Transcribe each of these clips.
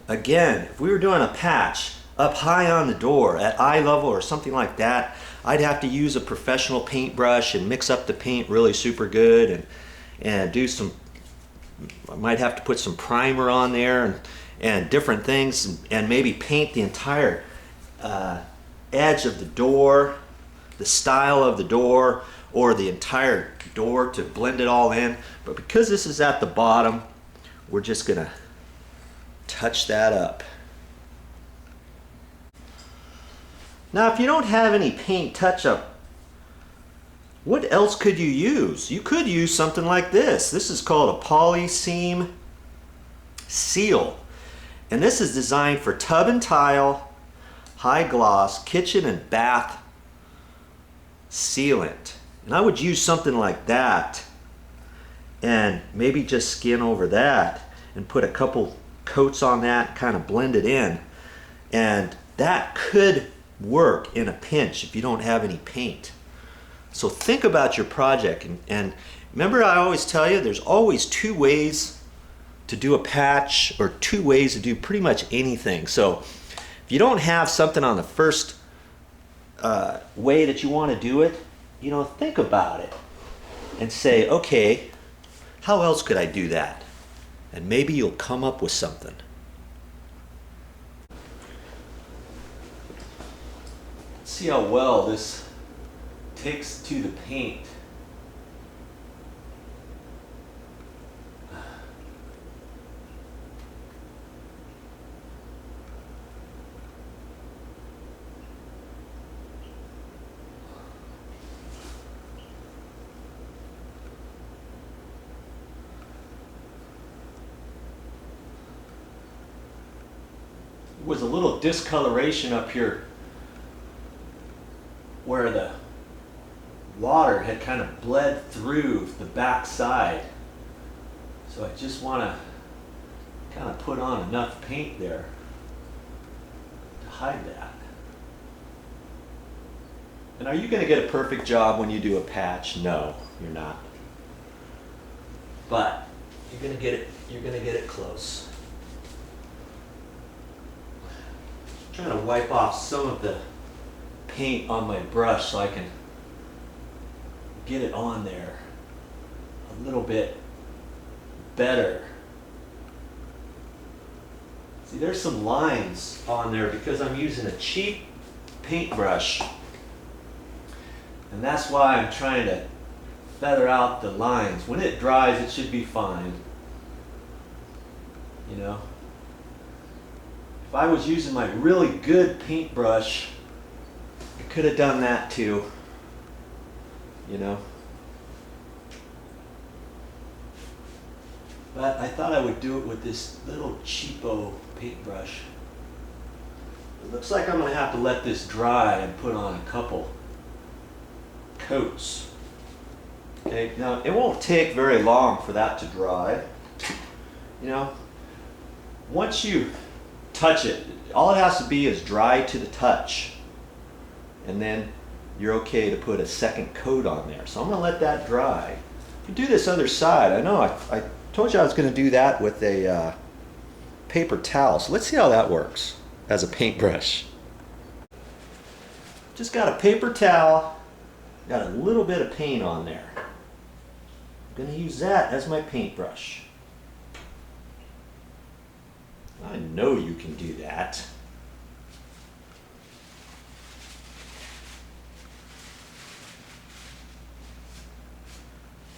again, if we were doing a patch up high on the door at eye level or something like that, I'd have to use a professional paintbrush and mix up the paint really super good and do some, I might have to put some primer on there and different things, and maybe paint the entire edge of the door, the style of the door, or the entire door to blend it all in. But because this is at the bottom, we're just gonna touch that up. Now, if you don't have any paint touch-up, what else could you use? You could use something like this. This is called a poly seam seal. And this is designed for tub and tile, high gloss, kitchen and bath sealant. And I would use something like that and maybe just skin over that and put a couple coats on that, kind of blend it in. And that could work in a pinch if you don't have any paint. So think about your project, and remember, I always tell you there's always two ways to do a patch, or two ways to do pretty much anything. So if you don't have something on the first way that you want to do it, you know, think about it and say, okay, how else could I do that? And maybe you'll come up with something. See how well this takes to the paint. There was a little discoloration up here where the water had kind of bled through the back side. So I just want to kind of put on enough paint there to hide that. And are you going to get a perfect job when you do a patch? No, you're not. But you're going to get it close. I'm trying to wipe off some of the paint on my brush so I can get it on there a little bit better. See, there's some lines on there because I'm using a cheap paintbrush, and that's why I'm trying to feather out the lines. When it dries, it should be fine, you know. If I was using my really good paintbrush, I could have done that too, you know. But I thought I would do it with this little cheapo paintbrush. It looks like I'm going to have to let this dry and put on a couple coats. Okay, now it won't take very long for that to dry. You know, once you touch it, all it has to be is dry to the touch. And then you're okay to put a second coat on there. So I'm going to let that dry. You do this other side. I know I told you I was going to do that with a paper towel. So let's see how that works as a paintbrush. Just got a paper towel, got a little bit of paint on there. I'm going to use that as my paintbrush. I know you can do that.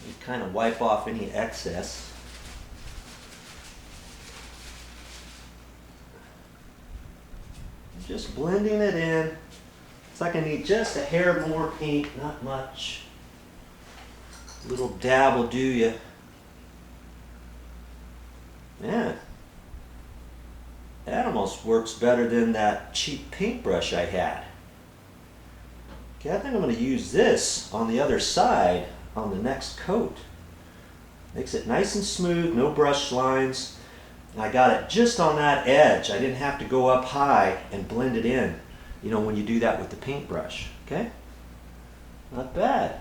You kind of wipe off any excess. I'm just blending it in. It's like I need just a hair more paint, not much. A little dab will do you. Man, that almost works better than that cheap paintbrush I had. Okay, I think I'm going to use this on the other side on the next coat. Makes it nice and smooth, no brush lines. And I got it just on that edge. I didn't have to go up high and blend it in, you know, when you do that with the paintbrush. Okay? Not bad.